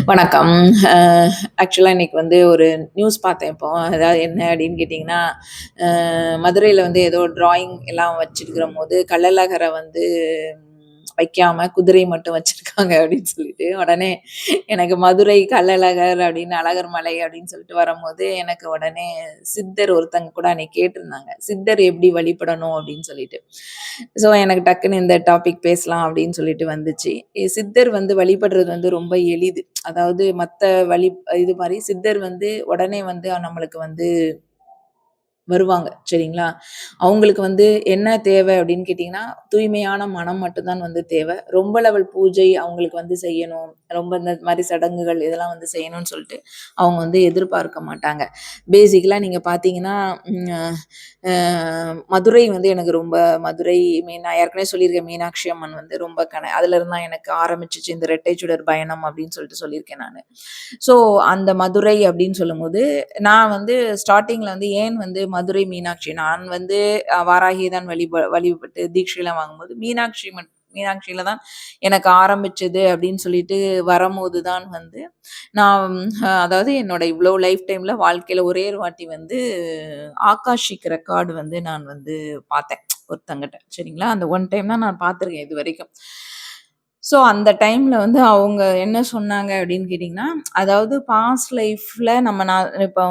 வணக்கம். அ ஆக்சுவலா இன்னைக்கு வந்து ஒரு நியூஸ் பார்த்தேன் இப்போ. அதாவது என்ன அப்படின்னு கேட்டிங்கன்னா, மதுரையில வந்து ஏதோ டிராயிங் எல்லாம் வச்சிருக்கிறம்போது, கள்ளழகர வந்து வைக்காம குதிரை மட்டும் வச்சிருக்காங்க அப்படின்னு சொல்லிட்டு, உடனே எனக்கு மதுரை கள்ளழகர் அப்படின்னு அழகர் மலை அப்படின்னு சொல்லிட்டு வரும்போது, எனக்கு உடனே சித்தர் ஒருத்தங்க கூட அன்னைக்கு கேட்டிருந்தாங்க. சித்தர் எப்படி வழிபடணும் அப்படின்னு சொல்லிட்டு. ஸோ எனக்கு டக்குன்னு இந்த டாபிக் பேசலாம் அப்படின்னு சொல்லிட்டு வந்துச்சு. சித்தர் வந்து வழிபடுறது வந்து ரொம்ப எளிது. அதாவது மத்த வழி இது மாரி சித்தர் வந்து உடனே வந்து நம்மளுக்கு வந்து வருவாங்க. சரிங்களா? அவங்களுக்கு வந்து என்ன தேவை அப்படின்னு கேட்டீங்கன்னா, தூய்மையான மனம் மட்டும் தான் வந்து தேவை. ரொம்ப லெவல் பூஜை அவங்களுக்கு வந்து செய்யணும். ரொம்ப இந்த மாரி சடங்குகள் இதெல்லாம் வந்து செய்யணும்னு சொல்லிட்டு அவங்க வந்து எதிர்பார்க்க மாட்டாங்க. பேசிக்கலா நீங்க பார்த்தீங்கன்னா, ம் அ மதுரை வந்து எனக்கு ரொம்ப மதுரை நான் ஏற்கனவே சொல்லியிருக்கேன் மீனாட்சி அம்மன் வந்து ரொம்ப அதுலருந்து தான் எனக்கு ஆரம்பிச்சுச்சு இந்த ரெட்டை சுடர் பயணம் அப்படின்னு சொல்லிட்டு சொல்லியிருக்கேன் நானு. ஸோ அந்த மதுரை அப்படின்னு சொல்லும்போது, நான் வந்து ஸ்டார்ட்டிங்ல வந்து ஏன் வந்து மதுரை மீனாட்சி நான் வந்து வாராகிய தான் வழிபட்டு தீட்சைலாம் வாங்கும்போது, மீனாட்சியில தான் எனக்கு ஆரம்பிச்சது அப்படின்னு சொல்லிட்டு வரம்போது தான் வந்து, நான் அதாவது என்னோட இவ்ளோ லைஃப் டைம்ல வாழ்க்கையில ஒரே ஒரு வாட்டி வந்து ஆகாஷிக் ரெக்கார்ட் வந்து நான் வந்து பார்த்தேன். ஒருத்தங்கிட்ட. சரிங்களா? அந்த ஒன் டைம் தான் நான் பார்த்துருக்கேன் இதுவரைக்கும். ஸோ அந்த டைம்ல வந்து அவங்க என்ன சொன்னாங்க அப்படின்னு கேட்டீங்கன்னா, அதாவது பாஸ்ட் லைஃப்ல நான் இப்போ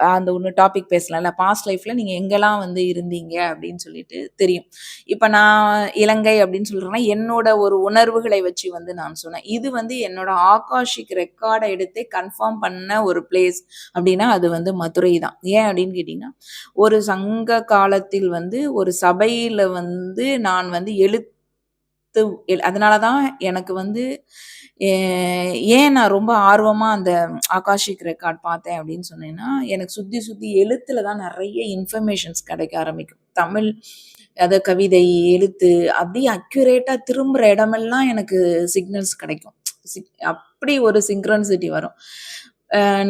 அந்த ஒண்ணு டாபிக் பேசலாம்ல. பாஸ்ட் லைஃப்ல நீங்க எங்கெல்லாம் வந்து இருந்தீங்க அப்படின்னு சொல்லிட்டு தெரியும். இப்ப நான் இலங்கை அப்படின்னு சொல்றேன்னா, என்னோட ஒரு உணர்வுகளை வச்சு வந்து நான் சொன்னேன். இது வந்து என்னோட ஆகாஷிக் ரெக்கார்ட எடுத்தே கன்ஃபார்ம் பண்ண ஒரு பிளேஸ் அப்படின்னா, அது வந்து மதுரை தான். ஏன் அப்படின்னு கேட்டீங்கன்னா, ஒரு சங்க காலத்தில் வந்து ஒரு சபையில வந்து நான் வந்து அதனால தான் எனக்கு வந்து எ ஏன் நான் ரொம்ப ஆர்வமா அந்த ஆகாஷிக் ரெக்கார்ட் பார்த்தேன் அப்படின்னு சொன்னேன்னா, எனக்கு சுத்தி சுத்தி எழுத்துல தான் நெறைய இன்ஃபர்மேஷன்ஸ் கிடைக்க ஆரம்பிக்கும். தமிழ் கவிதை, எழுத்து அப்படியே அக்யூரேட்டா திரும்புற இடமெல்லாம் எனக்கு சிக்னல்ஸ் கிடைக்கும். அப்படி ஒரு சிங்க்ரோனிசிட்டி வரும்.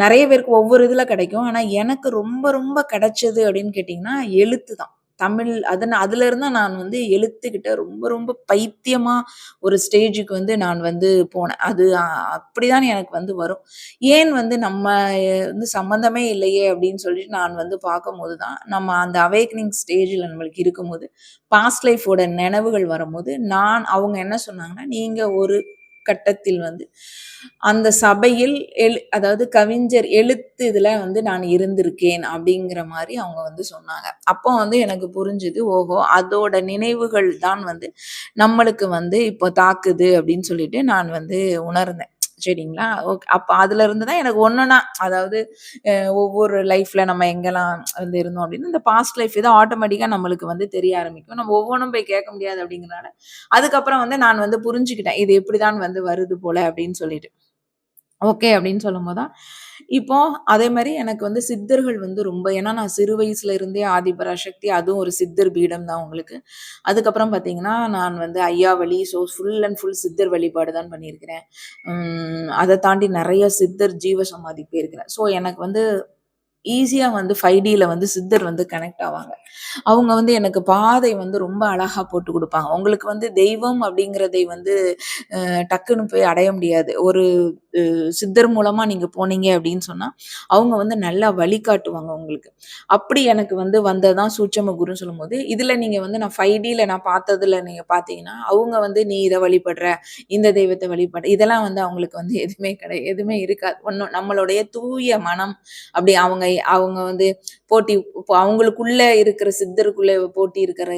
நெறைய பேருக்கு ஒவ்வொரு இதுல கிடைக்கும். ஆனா எனக்கு ரொம்ப ரொம்ப கிடைச்சது அப்படின்னு கேட்டீங்கன்னா, எழுத்து தான். தமிழ் அதுலருந்து தான் நான் வந்து எழுத்துக்கிட்ட ரொம்ப ரொம்ப பைத்தியமா ஒரு ஸ்டேஜுக்கு வந்து நான் வந்து போனேன். அது அப்படிதான் எனக்கு வந்து வரும். ஏன் வந்து நம்ம வந்து சம்மந்தமே இல்லையே அப்படின்னு சொல்லிட்டு நான் வந்து பார்க்கும்போது தான், நம்ம அந்த அவேக்கனிங் ஸ்டேஜ்ல நம்மளுக்கு இருக்கும்போது, பாஸ்ட் லைஃபோட நினைவுகள் வரும்போது, அவங்க என்ன சொன்னாங்கன்னா, "நீங்க ஒரு கட்டத்தில் வந்து அந்த சபையில் அதாவது கவிஞர் எழுத்து இதுல வந்து நான் இருந்திருக்கேன் அப்படிங்கிற மாரி அவங்க வந்து சொன்னாங்க. அப்போ வந்து எனக்கு புரிஞ்சுது. ஓஹோ! அதோட நினைவுகள் தான் வந்து நம்மளுக்கு வந்து இப்போ தாக்குது அப்படின்னு சொல்லிட்டு நான் வந்து உணர்ந்தேன். சரிங்களா? அப்ப அதுலருந்து தான் எனக்கு ஒன்னொன்னா அதாவது ஒவ்வொரு லைஃப்ல நம்ம எங்கெல்லாம் வந்து இருந்தோம் அப்படின்னு இந்த பாஸ்ட் லைஃப் ஏதோ ஆட்டோமேட்டிக்கா நம்மளுக்கு வந்து தெரிய ஆரம்பிக்கும். நம்ம ஒவ்வொன்னும் போய் கேட்க முடியாது அப்படிங்கிறனால, அதுக்கப்புறம் வந்து நான் வந்து புரிஞ்சுக்கிட்டேன். இது இப்படிதான் வந்து வருது போல அப்படின்னு சொல்லிட்டு. ஓகே அப்படின்னு சொல்லும்போது தான், இப்போ அதே மாரி எனக்கு வந்து சித்தர்கள் வந்து ரொம்ப ஏன்னா நான் சிறு வயசுல இருந்தே ஆதிபராசக்தி அதுவும் ஒரு சித்தர் பீடம் தான் உங்களுக்கு. அதுக்கப்புறம் பார்த்தீங்கன்னா, நான் வந்து ஐயாவழி ஃபுல் அண்ட் ஃபுல் சித்தர் வழிபாடு தான் பண்ணியிருக்கிறேன். அத தாண்டி நெறைய சித்தர் ஜீவ சமாதிக்கு போயிருக்கிறேன். ஸோ எனக்கு வந்து ஈஸியா வந்து 5Dல வந்து சித்தர் வந்து கனெக்ட் ஆவாங்க. அவங்க வந்து எனக்கு பாதை வந்து ரொம்ப அழகா போட்டு குடுப்பாங்க. உங்களுக்கு வந்து தெய்வம் அப்படிங்கிறதை வந்து டக்குன்னு போய் அடைய முடியாது. ஒரு சித்தர் மூலமா நீங்க போனீங்க அப்படின்னு சொன்னா, அவங்க வந்து நல்லா வழிகாட்டுவாங்க உங்களுக்கு. அப்படி எனக்கு வந்து வந்தது தான் சூட்சம குருன்னு சொல்லும்போது, இதுல நீங்க வந்து நான் 5Dல நான் பார்த்ததுல நீங்க பார்த்தீங்கன்னா, அவங்க வந்து நீ இத வழிபடுற, இந்த தெய்வத்த வழிபடு இதெல்லாம் வந்து அவங்களுக்கு வந்து எதுவுமே எதுவுமே இருக்காது. ஒண்ணும் நம்மளுடைய தூய மனம் அப்படி அவங்க அவங்க வந்து போட்டி இப்போ அவங்களுக்குள்ள இருக்கிற சித்தருக்குள்ள போட்டி இருக்கிற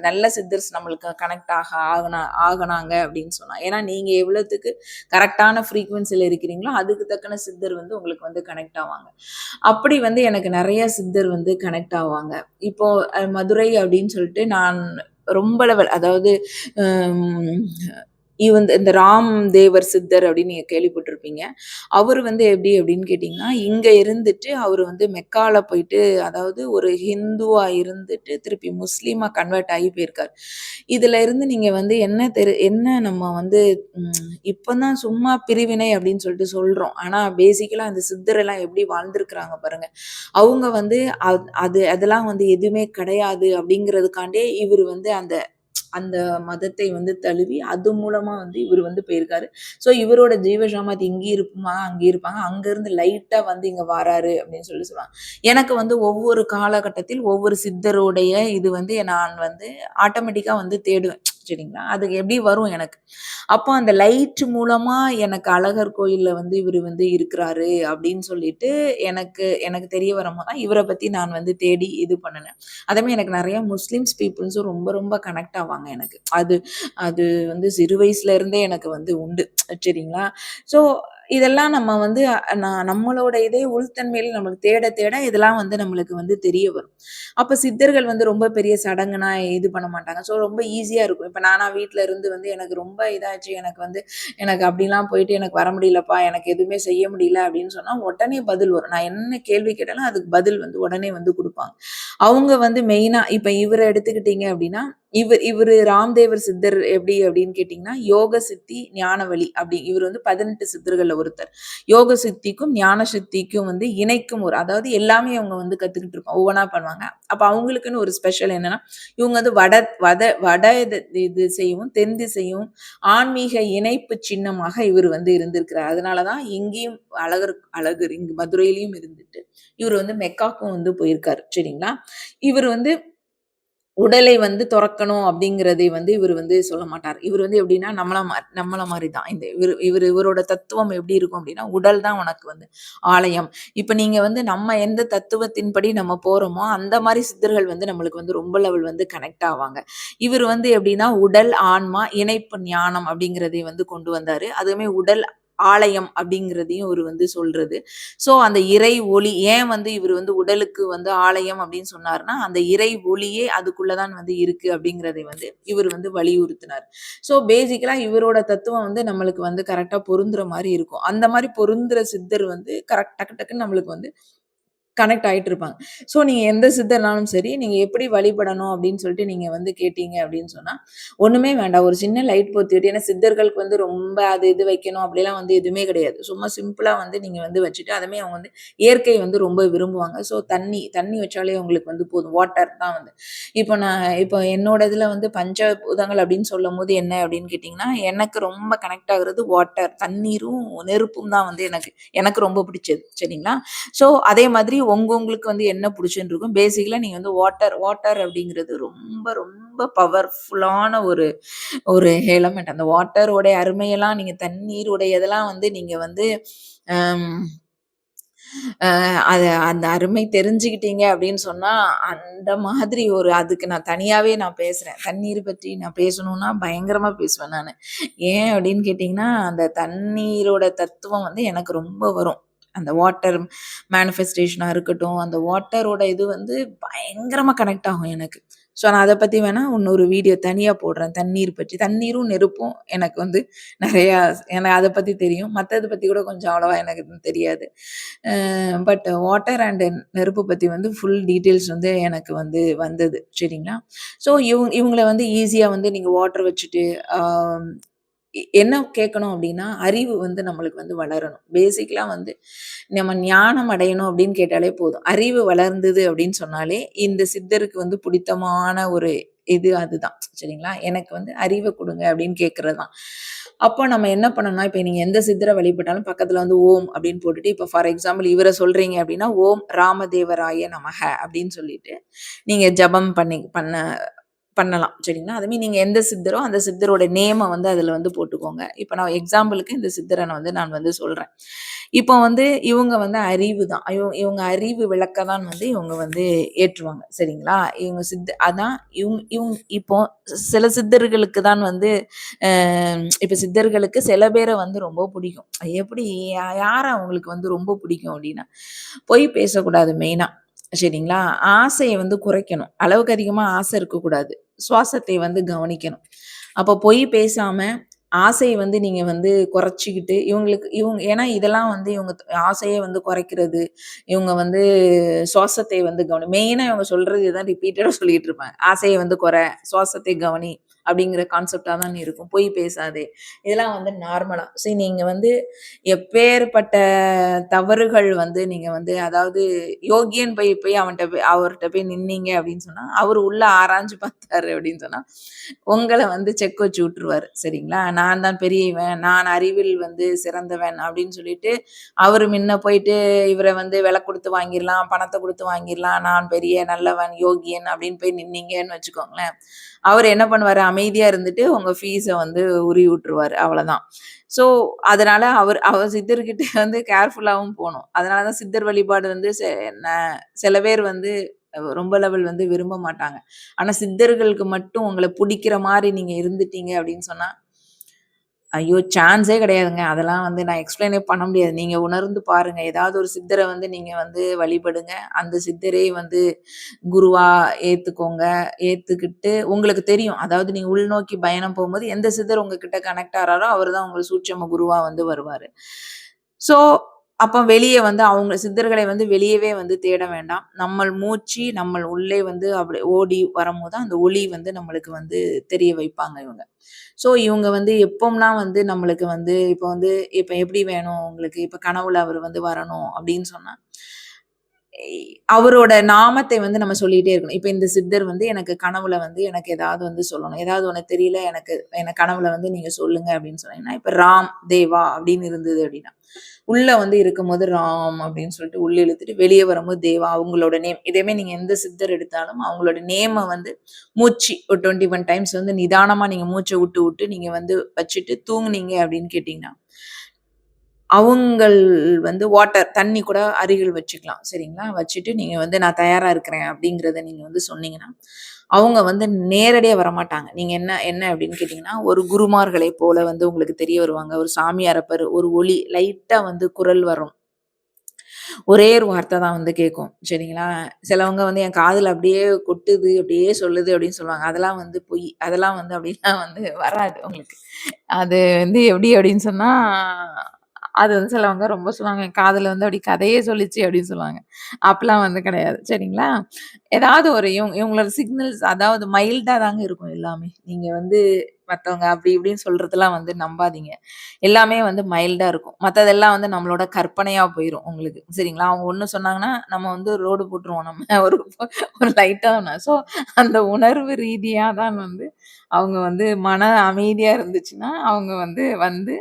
நல்ல சித்தர்ஸ் நம்மளுக்கு கனெக்ட் ஆகுனாங்க அப்படின்னு சொன்னா. ஏன்னா நீங்க எவ்வளவுத்துக்கு கரெக்டான ஃப்ரீக்வன்சில இருக்கிறீங்களோ, அதுக்கு தக்கன சித்தர் வந்து உங்களுக்கு வந்து கனெக்ட் ஆவாங்க. அப்படி வந்து எனக்கு நெறைய சித்தர் வந்து கனெக்ட் ஆவாங்க. இப்போ மதுரை அப்படின்னு சொல்லிட்டு நான் ரொம்ப லெவல் அதாவது ம் இந்த ராம் தேவர் சித்தர் அப்படின்னு நீங்க கேள்விப்பட்டிருப்பீங்க. அவரு வந்து எப்படி அப்படின்னு கேட்டீங்கன்னா, இங்க இருந்துட்டு அவரு வந்து மெக்கால போயிட்டு அதாவது ஒரு ஹிந்துவா இருந்துட்டு திருப்பி முஸ்லீமா கன்வெர்ட் ஆகி போயிருக்காரு. இதுல இருந்து நீங்க வந்து என்ன நம்ம வந்து இப்பதான் சும்மா பிரிவினை அப்படின்னு சொல்லிட்டு சொல்றோம். ஆனா பேசிக்கலா அந்த சித்தர் எல்லாம் எப்படி வாழ்ந்திருக்கிறாங்க பாருங்க. அவங்க வந்து அதெல்லாம் வந்து எதுவுமே கிடையாது அப்படிங்கிறதுக்காண்டே இவரு வந்து அந்த அந்த மதத்தை வந்து தழுவி அது மூலமா வந்து இவர் வந்து போயிருக்காரு. ஸோ இவரோட ஜீவ சமாதி இங்கேயும் இருப்பாங்க, அங்கேயும் இருப்பாங்க. அங்கேருந்து லைட்டா வந்து இங்க வாராரு அப்படின்னு சொல்லுவாங்க. எனக்கு வந்து ஒவ்வொரு காலகட்டத்தில் ஒவ்வொரு சித்தருடைய இது வந்து நான் வந்து ஆட்டோமேட்டிக்கா வந்து தேடுவேன். சரிங்களா? அது எப்படி வரும் எனக்கு. அப்போ அந்த லைட் மூலமா எனக்கு அழகர் கோயில்ல வந்து இவரு வந்து இருக்கிறாரு அப்படின்னு சொல்லிட்டு எனக்கு எனக்கு தெரிய வரும்போது தான் இவர பத்தி நான் வந்து தேடி இது பண்ணுனேன். அதேமாரி எனக்கு நெறைய முஸ்லிம்ஸ் பீப்பிள்ஸும் ரொம்ப ரொம்ப கனெக்ட் ஆவாங்க எனக்கு. அது அது வந்து சிறு வயசுல இருந்தே எனக்கு வந்து உண்டு. சரிங்களா? ஸோ இதெல்லாம் நம்ம வந்து நம்மளோட இதே உள்தன்மையில நம்மளுக்கு தேட தேட இதெல்லாம் வந்து நம்மளுக்கு வந்து தெரிய வரும். அப்ப சித்தர்கள் வந்து ரொம்ப பெரிய சடங்குனா இது பண்ண மாட்டாங்க. ஸோ ரொம்ப ஈஸியா இருக்கும். இப்ப நானா வீட்ல இருந்து வந்து எனக்கு ரொம்ப இதாச்சு. எனக்கு அப்படிலாம் போயிட்டு எனக்கு வர முடியலப்பா. எனக்கு எதுவுமே செய்ய முடியல அப்படின்னு சொன்னா, உடனே பதில் வரும். நான் என்ன கேள்வி கேட்டாலும் அதுக்கு பதில் வந்து உடனே வந்து குடுப்பாங்க. அவங்க வந்து மெயினா இப்ப இவர எடுத்துக்கிட்டீங்க அப்படின்னா, இவரு ராம்தேவர் சித்தர் எப்படி அப்படின்னு கேட்டீங்கன்னா, யோக சித்தி, ஞானவழி அப்படி இவரு வந்து 18 சித்தர்கள்ல ஒருத்தர். யோக சித்திக்கும், ஞான சித்திக்கும் வந்து இணைக்கும் அதாவது எல்லாமே அவங்க வந்து கத்துக்கிட்டு இருப்பாங்க. ஒவ்வொன்னா பண்ணுவாங்க. அப்ப அவங்களுக்குன்னு ஒரு ஸ்பெஷல் என்னன்னா, இவங்க வந்து வட திசையும், தென் திசையும் ஆன்மீக இணைப்பு சின்னமாக இவர் வந்து இருந்திருக்கிறார். அதனால தான் இங்கேயும் அழகர் இங்க மதுரையிலயும் இருந்துட்டு, இவரு வந்து மெக்காக்கும் வந்து போயிருக்காரு. சரிங்களா? இவரு வந்து உடலை வந்து தொறக்கணும் அப்படிங்கிறதை வந்து இவரு வந்து சொல்ல மாட்டாரு. இவரு வந்து எப்படின்னா, நம்மள மாரி தான். இவரோட தத்துவம் எப்படி இருக்கும் அப்படின்னா, உடல் தான் உனக்கு வந்து ஆலயம். இப்ப நீங்க வந்து நம்ம எந்த தத்துவத்தின்படி நம்ம போறோமோ, அந்த மாரி சித்தர்கள் வந்து நம்மளுக்கு வந்து ரொம்ப லெவல் வந்து கனெக்ட் ஆவாங்க. இவரு வந்து எப்படின்னா, உடல், ஆன்மா, இணைப்பு ஞானம் அப்படிங்கிறதை வந்து கொண்டு வந்தாரு. அதுவுமே உடல் ஆலயம் அப்படிங்கிறதையும் இவரு வந்து சொல்றது. ஸோ அந்த இறை ஒளி ஏன் வந்து இவரு வந்து உடலுக்கு வந்து ஆலயம் அப்படின்னு சொன்னாருன்னா, அந்த இறை ஒளியே அதுக்குள்ள தான் வந்து இருக்கு அப்படிங்கிறதை வந்து இவரு வந்து வலியுறுத்தினார். ஸோ பேசிக்கலா இவரோட தத்துவம் வந்து நம்மளுக்கு வந்து கரெக்ட்டா பொருந்துற மாரி இருக்கும். அந்த மாரி பொருந்துற சித்தர் வந்து டக்கு டக்குன்னு நம்மளுக்கு வந்து கனெக்ட் ஆயிட்டு இருப்பாங்க. ஸோ நீங்க எந்த சித்தர்னாலும் சரி, நீங்க எப்படி வழிபடணும் அப்படின்னு சொல்லிட்டு நீங்க வந்து கேட்டீங்க அப்படின்னு சொன்னா, ஒண்ணுமே வேண்டாம். ஒரு சின்ன லைட் போத்தி விட்டு ஏன்னா சித்தர்களுக்கு வந்து ரொம்ப அது இது வைக்கணும் அப்படிலாம் வந்து எதுவுமே கிடையாது. சும்மா சிம்பிளா வந்து நீங்க வந்து வச்சுட்டு அதுவுமே அவங்க வந்து இயற்கை வந்து ரொம்ப விரும்புவாங்க. ஸோ தண்ணி வச்சாலே அவங்களுக்கு வந்து போதும். வாட்டர் தான் வந்து இப்போ என்னோட இதுல வந்து பஞ்சபூதங்கள் அப்படின்னு சொல்லும்போது என்ன அப்படின்னு கேட்டீங்கன்னா, எனக்கு ரொம்ப கனெக்ட் ஆகுறது வாட்டர். தண்ணீரும், நெருப்பும் தான் வந்து எனக்கு எனக்கு ரொம்ப பிடிச்சது. சரிங்களா? ஸோ அதே மாதிரி உங்களுக்கு வந்து என்ன புடிச்சுன்னு இருக்கும். பேசிக்கலா நீங்க வந்து வாட்டர் அப்படிங்கிறது ரொம்ப ரொம்ப பவர்ஃபுல்லான ஒரு ஒரு எலமெண்ட். அந்த வாட்டரோட அருமையெல்லாம் நீங்க தண்ணீருடைய இதெல்லாம் வந்து நீங்க வந்து அம் அது அந்த அருமை தெரிஞ்சுக்கிட்டீங்க அப்படின்னு சொன்னா, அந்த மாதிரி அதுக்கு நான் தனியாவே பேசுறேன். தண்ணீர் பற்றி நான் பேசணும்னா பயங்கரமா பேசுவேன் நானு. ஏன் அப்படின்னு கேட்டீங்கன்னா, அந்த தண்ணீரோட தத்துவம் வந்து எனக்கு ரொம்ப வரும். அந்த வாட்டர் மேனிஃபெஸ்டேஷனா இருக்கட்டும், அந்த வாட்டரோட இது வந்து பயங்கரமா கனெக்ட் ஆகும் எனக்கு. ஸோ நான் அத பத்தி வேணா இன்னொரு வீடியோ தனியா போடுறேன். தண்ணீர் பற்றி. தண்ணீரும், நெருப்பும் எனக்கு வந்து நெறையா எனக்கு அத பத்தி தெரியும். மத்தத பத்தி கூட கொஞ்சம் அவ்வளவா எனக்கு தெரியாது. பட் வாட்டர் அண்ட் நெருப்பு பத்தி வந்து ஃபுல் டீட்டெயில்ஸ் வந்து எனக்கு வந்து வந்தது. சரிங்களா? ஸோ இவங்கள வந்து ஈஸியா வந்து நீங்க வாட்டர் வச்சுட்டு, ஆ என்ன கேட்கணும் அப்டின்னா, அறிவு வந்து நம்மளுக்கு வந்து வளரணும். பேசிக்கலா வந்து நம்ம ஞானம் அடையணும் அப்டின்னு கேட்டாலே போதும். அறிவு வளர்ந்தது அப்டின்னு சொன்னாலே, இந்த சித்தருக்கு வந்து பிடித்தமான ஒரு இது அதுதான். சரிங்களா? எனக்கு வந்து அறிவ குடுங்க அப்டின்னு கேட்கறது தான். அப்போ நம்ம என்ன பண்ணணும்னா, இப்ப நீங்க எந்த சித்தர வழிபட்டாலும் பக்கத்துல வந்து ஓம் அப்டின்னு போட்டுட்டு, இப்ப ஃபார் எக்ஸாம்பிள் இவர சொல்றீங்க அப்டின்னா, ஓம் ராமதேவராய நமக அப்டின்னு சொல்லிட்டு, நீங்க ஜெபம் பண்ணலாம். சரிங்களா? அதுமாரி நீங்க எந்த சித்தரோ, அந்த சித்தரோட நேம வந்து அதுல வந்து போட்டுக்கோங்க. இப்ப நான் எக்ஸாம்பிளுக்கு இந்த சித்தர நான் வந்து சொல்றேன். இப்போ வந்து இவங்க வந்து அறிவு தான். இவங்க அறிவு விளக்க தான் வந்து இவங்க வந்து ஏற்றுவாங்க. சரிங்களா? இவங்க அதான் இவங்க இப்போ சில சித்தர்களுக்கு தான் வந்து அ இப்ப சித்தர்களுக்கு சில பேர வந்து ரொம்ப பிடிக்கும். எப்படி யார அவங்களுக்கு வந்து ரொம்ப பிடிக்கும் அப்டின்னா, பொய் பேசக்கூடாது மெயினா. சரிங்களா? ஆசைய வந்து குறைக்கணும். அளவுக்கு அதிகமா ஆசை இருக்கக்கூடாது. சுவாசத்தை வந்து கவனிக்கணும். அப்போ பொய் பேசாம, ஆசைய வந்து நீங்க வந்து குறைச்சுக்கிட்டு, ஏன்னா இதெல்லாம் வந்து ஆசைய வந்து குறைக்கிறது, இவங்க வந்து சுவாசத்தை வந்து மெயினா இவங்க சொல்றது இதுதான் ரிப்பீட்டடா சொல்லிட்டு இருப்பாங்க. ஆசைய வந்து சுவாசத்தை கவனி. அப்படிங்கிற கான்செப்டா தான் இருக்கும். பொய் பேசாதே. இதெல்லாம் வந்து நார்மலா. சரி நீங்க வந்து எப்பேர்ப்பட்ட தவறுகள் வந்து நீங்க வந்து அதாவது யோகியன் போய் போய் அவர்ட்ட போய் நின்னீங்க அப்படின்னு சொன்னா, அவரு உள்ள ஆராய்ஞ்சு பார்த்தாரு அப்படின்னு சொன்னா, உங்கள வந்து செக் வச்சு விட்டுருவாரு. சரிங்களா? நான் தான் பெரியவன், நான் அறிவில் வந்து சிறந்தவன் அப்படின்னு சொல்லிட்டு, அவரு முன்ன போயிட்டு இவர வந்து விலை குடுத்து வாங்கிரலாம், பணத்த குடுத்து வாங்கிரலாம், நான் பெரிய நல்லவன், யோகியன் அப்படின்னு போய் நின்னீங்கன்னு வச்சுக்கோங்களேன், அவரு என்ன பண்ணுவாரு, அமைதியா இருந்துட்டு உங்க ஃபீஸ வந்து உருவி விட்டுருவாரு. அவ்வளதான். ஸோ, அதனால அவர் சித்தர்கிட்ட வந்து கேர்ஃபுல்லாவும் போணும். அதனால தான் சித்தர் வழிபாடு வந்து ந சில பேர் வந்து ரொம்ப லெவல் வந்து விரும்ப மாட்டாங்க. ஆனா சித்தர்களுக்கு மட்டும் உங்கள புடிக்கிற மாரி நீங்க இருந்துட்டீங்க அப்படின்னு சொன்னா, ஐயோ! சான்ஸே கிடையாதுங்க. அதெல்லாம் வந்து நான் எக்ஸ்ப்ளைனே பண்ண முடியாது. நீங்க உணர்ந்து பாருங்க. ஏதாவது ஒரு சித்தர வந்து நீங்க வந்து வழிபடுங்க. அந்த சித்தரே வந்து குருவா ஏத்துக்கோங்க. ஏத்துக்கிட்டு உங்களுக்கு தெரியும். அதாவது நீங்க உள்நோக்கி பயணம் போம்போது, எந்த சித்தர் உங்ககிட்ட கனெக்ட் ஆறாரோ, அவரு தான் உங்களுக்கு சூட்சும குருவா வந்து வருவாரு. ஸோ, அப்ப வெளிய வந்து அவங்க சித்தர்களை வந்து வெளியவே வந்து தேட வேண்டாம். நம்மள் மூச்சு, நம்மள் உள்ளே வந்து அப்படி ஓடி வரும்போது, அந்த ஒளி வந்து நம்மளுக்கு வந்து தெரிய வைப்பாங்க இவங்க. ஸோ, இவங்க வந்து எப்போம்லாம் வந்து நம்மளுக்கு வந்து இப்ப எப்படி வேணும் உங்களுக்கு? இப்ப கனவுல அவரு வந்து வரணும் அப்படின்னு சொன்னா, அவரோட நாமத்தை வந்து நம்ம சொல்லிட்டே இருக்கணும். இப்ப இந்த சித்தர் வந்து எனக்கு கனவுல வந்து எனக்கு ஏதாவது வந்து சொல்லணும். ஏதாவது ஒண்ணு தெரியல எனக்கு கனவுல வந்து நீங்க சொல்லுங்க அப்படின்னு சொன்னீங்கன்னா, இப்ப ராம், தேவா அப்படின்னு இருந்தது அப்படின்னா, உள்ள வந்து இருக்கும்போது ராம் அப்படின்னு சொல்லிட்டு உள்ள இழுத்துட்டு வெளிய வரும்போது தேவா அவங்களோட நேம். இதேமாரி நீங்க எந்த சித்தர் எடுத்தாலும் அவங்களோட நேம வந்து மூச்சு ஒரு 21 டைம்ஸ் வந்து நிதானமா நீங்க மூச்ச விட்டு, விட்டு நீங்க வந்து வச்சுட்டு தூங்குனீங்க அப்படின்னு கேட்டீங்கன்னா, அவங்கள் வந்து தண்ணி கூட அருகில் வச்சுக்கலாம். சரிங்களா? வச்சுட்டு நீங்க வந்து நான் தயாரா இருக்கிறேன் அப்படிங்கிறத நீங்க வந்து சொன்னீங்கன்னா, அவங்க வந்து நேரடியா வரமாட்டாங்க. நீங்க என்ன என்ன அப்படின்னு கேட்டீங்கன்னா, ஒரு குருமார்களை போல வந்து உங்களுக்கு தெரிய வருவாங்க. ஒரு சாமியார ஒரு ஒலி லைட்டா வந்து குரல் வரும். ஒரே ஒரு வார்த்த தான் வந்து கேட்கும். சரிங்களா? சிலவங்க வந்து என் காதுல அப்படியே கொட்டுது, அப்படியே சொல்லுது அப்படின்னு சொல்லுவாங்க. அதெல்லாம் வந்து பொய். அதெல்லாம் வந்து அப்படிலாம் வந்து வராது உங்களுக்கு. அது வந்து எப்படி அப்படின்னு சொன்னா, அது வந்து சிலவங்க ரொம்ப சொல்லுவாங்க. என் காதுல வந்து அப்படி கதையே சொல்லிச்சு அப்படின்னு சொல்லுவாங்க. அப்பலாம் வந்து கிடையாது. சரிங்களா? ஏதாவது ஒரு இவங்களோட சிக்னல்ஸ் அதாவது மைல்டா தாங்க இருக்கும் எல்லாமே. நீங்க வந்து மத்தவங்க அப்படி இப்படின்னு சொல்றதெல்லாம் வந்து நம்பாதீங்க. எல்லாமே வந்து மைல்டா இருக்கும். மத்ததெல்லாம் வந்து நம்மளோட கற்பனையா போயிரும் உங்களுக்கு. சரிங்களா? அவங்க ஒண்ணு சொன்னாங்கன்னா, நம்ம வந்து ரோடு போட்டுருவோம் நம்ம. ஒரு ஒரு லைட்டா ஒண்ணு. ஸோ அந்த உணர்வு ரீதியா தான் வந்து அவங்க வந்து மன அமைதியா இருந்துச்சுன்னா, அவங்க வந்து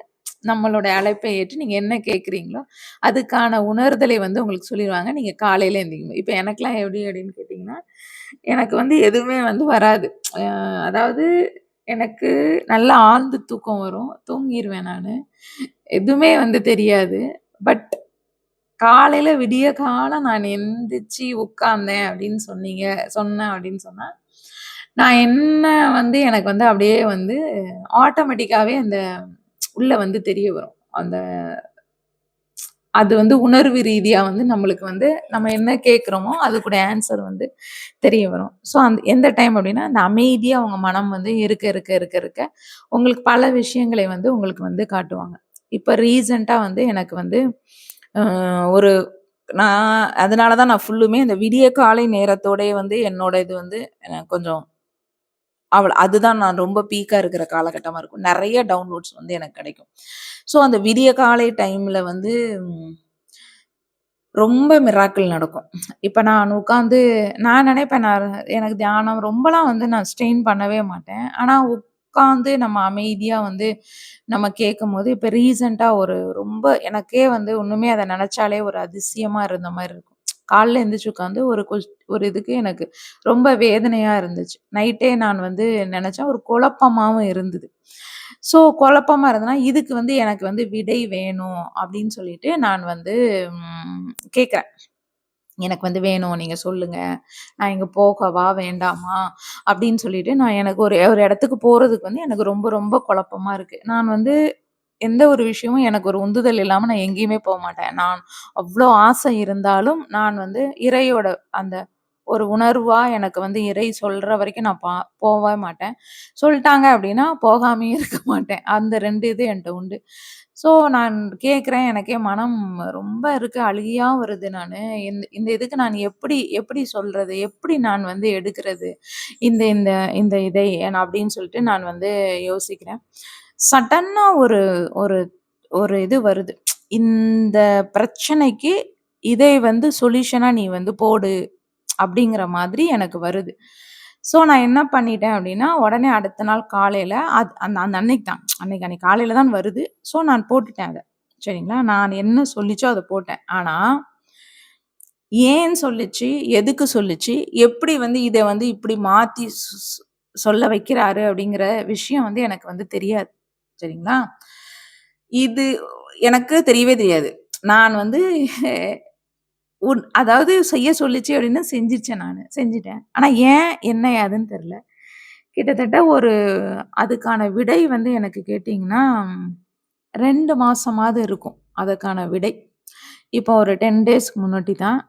நம்மளோட அழைப்பை ஏற்று நீங்க என்ன கேட்கிறீங்களோ, அதுக்கான உணர்தலை வந்து உங்களுக்கு சொல்லிருவாங்க. நீங்க காலையில எந்திரிக்கும்போது. இப்ப எனக்கெல்லாம் எப்படி அப்படின்னு கேட்டீங்கன்னா, எனக்கு வந்து எதுவுமே வந்து வராது. அ அதாவது எனக்கு நல்லா ஆழ்ந்த தூக்கம் வரும். தூங்கிருவேன் நானு. எதுவுமே வந்து தெரியாது. பட் காலையில விடியகாலை நான் எந்திரிச்சு உட்கார்ந்தேன் அப்படின்னு சொன்னேன் அப்படின்னு சொன்னா, நான் என்ன வந்து எனக்கு வந்து அப்படியே வந்து ஆட்டோமேட்டிக்காவே அந்த உள்ள வந்து தெரிய வரும். அந்த அது வந்து உணர்வு ரீதியா வந்து நம்மளுக்கு வந்து நம்ம என்ன கேட்கிறோமோ, அதுக்கூட ஆன்சர் வந்து தெரிய வரும். ஸோ எந்த டைம் அப்டின்னா, அந்த அமைதியா உங்க மனம் வந்து இருக்க, உங்களுக்கு பல விஷயங்களை வந்து உங்களுக்கு வந்து காட்டுவாங்க. இப்ப ரீசென்ட்டா வந்து எனக்கு வந்து அ ஒரு நான் அதனால தான் நான் ஃபுல்லுமே இந்த விடிய காலை நேரத்தோடயே வந்து என்னோட இது வந்து கொஞ்சம் அதுதான் நான் ரொம்ப பீக்கா இருக்கிற காலகட்டமா இருக்கும். நெறைய டவுன்லோட்ஸ் வந்து எனக்கு கிடைக்கும். ஸோ அந்த விடிய காலை டைம்ல வந்து ம் ரொம்ப மிராக்கிள் நடக்கும். இப்ப நான் உட்காந்து நான் நினைப்பேன் எனக்கு தியானம் ரொம்பலாம் வந்து நான் ஸ்ட்ரெயின் பண்ணவே மாட்டேன். ஆனா உட்காந்து நம்ம அமைதியா வந்து நம்ம கேட்கும்போது, இப்ப ரீசென்ட்டா ரொம்ப எனக்கே வந்து இன்னுமே அத நெனச்சாலே ஒரு அதிசயமா இருந்த மாரி இருக்கும். காலைல எந்திரிச்சு உட்காந்து ஒரு இதுக்கு எனக்கு ரொம்ப வேதனையா இருந்துச்சு. நைட்டே நான் வந்து நெனச்சேன். ஒரு குழப்பமாவும் இருந்தது. ஸோ குழப்பமா இருந்ததுனா, இதுக்கு வந்து எனக்கு வந்து விடை வேணும் அப்படின்னு சொல்லிட்டு நான் வந்து கேட்கிறேன். எனக்கு வந்து வேணும். நீங்க சொல்லுங்க. நான் இங்க போகவா? வேண்டாமா? அப்படின்னு சொல்லிட்டு நான் எனக்கு ஒரு ஒரு இடத்துக்கு போறதுக்கு வந்து எனக்கு ரொம்ப ரொம்ப குழப்பமா இருக்கு. நான் வந்து எந்த ஒரு விஷயமும் எனக்கு ஒரு உந்துதல் இல்லாம நான் எங்கேயுமே போமாட்டேன். நான் அவ்ளோ ஆசை இருந்தாலும், நான் வந்து இறையோட அந்த ஒரு உணர்வா எனக்கு வந்து இறை சொல்ற வரைக்கும் நான் போவே மாட்டேன். சொல்ட்டாங்க அப்படின்னா, போகாமயே இருக்க மாட்டேன். அந்த 2 இது என்ட்ட உண்டு. ஸோ நான் கேட்குறேன். எனக்கே மனம் ரொம்ப இருக்கு. அழுகையா வருது நானு. இந்த இந்த இதுக்கு நான் எப்படி எப்படி சொல்றது? எப்படி நான் வந்து எடுக்குறது? இந்த இந்த இந்த இதை அப்படின்னு சொல்லிட்டு நான் வந்து யோசிக்கிறேன். சடன்னா ஒரு ஒரு ஒரு இது வருது. இந்த பிரச்சனைக்கு இதை வந்து சொல்யூஷனா நீ வந்து போடு. அப்படிங்கிற மாதிரி எனக்கு வருது. ஸோ நான் என்ன பண்ணிட்டேன் அப்படின்னா, உடனே அடுத்த நாள் காலையில அந்த அந்த அன்னைக்கு தான். அன்னைக்கு காலையில தான் வருது. ஸோ நான் போட்டுட்டேன் அத. சரிங்களா? நான் என்ன சொல்லிச்சோ அத போட்டேன். ஆனா, ஏன் சொல்லுச்சு? எதுக்கு சொல்லுச்சு? எப்படி வந்து இத வந்து இப்படி மாத்தி சொல்ல வைக்கிறாரு அப்படிங்கிற விஷயம் வந்து எனக்கு வந்து தெரியாது. சரிங்களா? இது எனக்கு தெரியவே தெரியாது. நான் வந்து அதாவது செய்ய சொல்லுச்சு அப்படின்னு செஞ்சுருச்சேன் நானு. செஞ்சுட்டேன். ஆனா ஏன், என்ன, ஏதுன்னு தெரியல. கிட்டத்தட்ட ஒரு அதுக்கான விடை வந்து எனக்கு கேட்டீங்கன்னா, 2 மாசமாவது இருக்கும். அதற்கான விடை. இப்போ ஒரு 10 டேஸ்க்கு முன்னாடி தான்.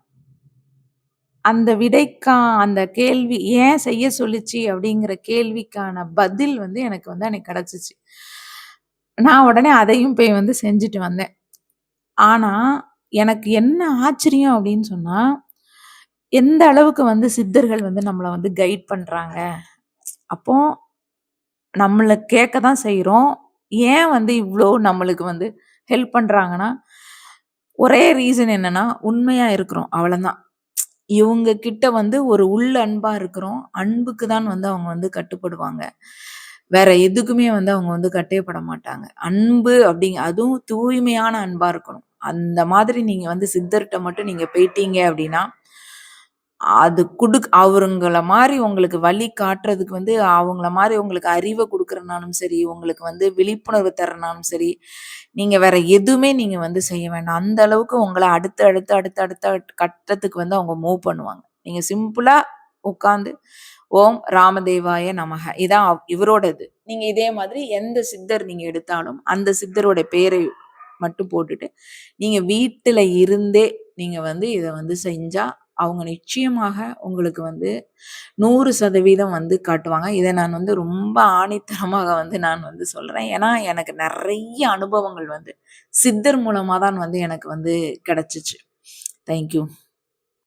அந்த அந்த கேள்வி ஏன் செய்ய சொல்லுச்சு அப்படிங்கிற கேள்விக்கான பதில் வந்து எனக்கு வந்து அன்னைக்கு கிடைச்சுச்சு. நான் உடனே அதையும் போய் வந்து செஞ்சுட்டு வந்தேன். ஆனா, எனக்கு என்ன ஆச்சரியம் அப்படின்னு சொன்னா, எந்த அளவுக்கு வந்து சித்தர்கள் வந்து நம்மள வந்து கைட் பண்றாங்க. அப்போ நம்மள கேட்க தான் செய்றோம். ஏன் வந்து இவ்ளோ நம்மளுக்கு வந்து ஹெல்ப் பண்றாங்கன்னா, ஒரே ரீசன் என்னன்னா, உண்மையா இருக்கிறோம். அவ்வளதான். இவங்க கிட்ட வந்து ஒரு உள் அன்பா இருக்கிறோம். அன்புக்கு தான் வந்து அவங்க வந்து கட்டுப்படுவாங்க. வேற எதுக்குமே வந்து அவங்க வந்து கட்டேப்பட மாட்டாங்க. அன்பு அதுவும் தூய்மையான அன்பா இருக்கணும். அந்த மாதிரி நீங்க வந்து சித்தர்ட்ட மட்டும் நீங்க போயிட்டீங்க அப்டின்னா, அது அவருங்கள மாரி உங்களுக்கு வழி காட்டுறதுக்கு வந்து அவங்கள மாரி உங்களுக்கு அறிவ குடுக்குறனாலும் சரி, உங்களுக்கு வந்து விழிப்புணர்வு தரனாலும் சரி, நீங்க வேற எதுவுமே நீங்க வந்து செய்ய வேண்டாம். அந்த அளவுக்கு உங்கள அடுத்த கட்டத்துக்கு வந்து அவங்க மூவ் பண்ணுவாங்க. நீங்க சிம்பிளா உட்கார்ந்து, ஓம் ராமதேவாய நமக. இதான் இவரோடது. நீங்க இதே மாதிரி எந்த சித்தர் நீங்க எடுத்தாலும், அந்த சித்தரோட பேரை மட்டும் போட்டுட்டு, நீங்க வீட்டுல இருந்தே நீங்க வந்து இத வந்து செஞ்சா, அவங்க நிச்சயமாக உங்களுக்கு வந்து 100% வந்து காட்டுவாங்க. இத நான் வந்து ரொம்ப ஆணித்தரமாக வந்து நான் வந்து சொல்றேன். ஏன்னா, எனக்கு நெறைய அனுபவங்கள் வந்து சித்தர் மூலமா தான் வந்து எனக்கு வந்து கிடைச்சுச்சு. Thank you.